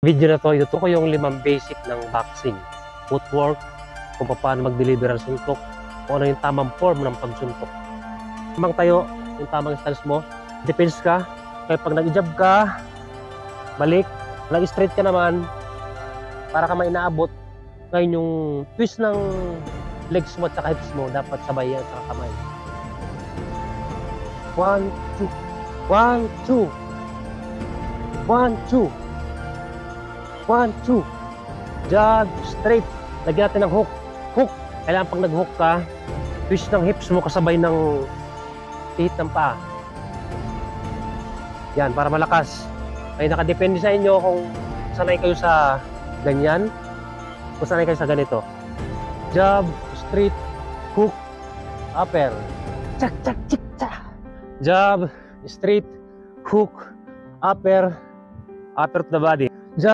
Video na to, ito ko yung 5 basic ng boxing. Footwork, kung paano mag-deliver ang suntok, kung ano yung tamang form ng pagsuntok. Tamang tayo, yung tamang stance mo, defense ka, kaya pag nag-jab ka, balik, nag-straight ka naman, para ka inaabot. Ngayon yung twist ng legs mo at saka hips mo, dapat sabay yan sa kamay. 1, 2, 1, 2, 1, 2, 1, 2, jab, straight, lagyan natin ng hook, hook, kailangan pag nag-hook ka, twist ng hips mo kasabay ng tihit ng paa. Yan, para malakas. Ay nakadepende sa inyo kung sanay kayo sa ganyan, kung sanay kayo sa ganito. Jab, straight, hook, upper, chak, chak, chik, chak. Jab, straight, hook, upper, upper to the body.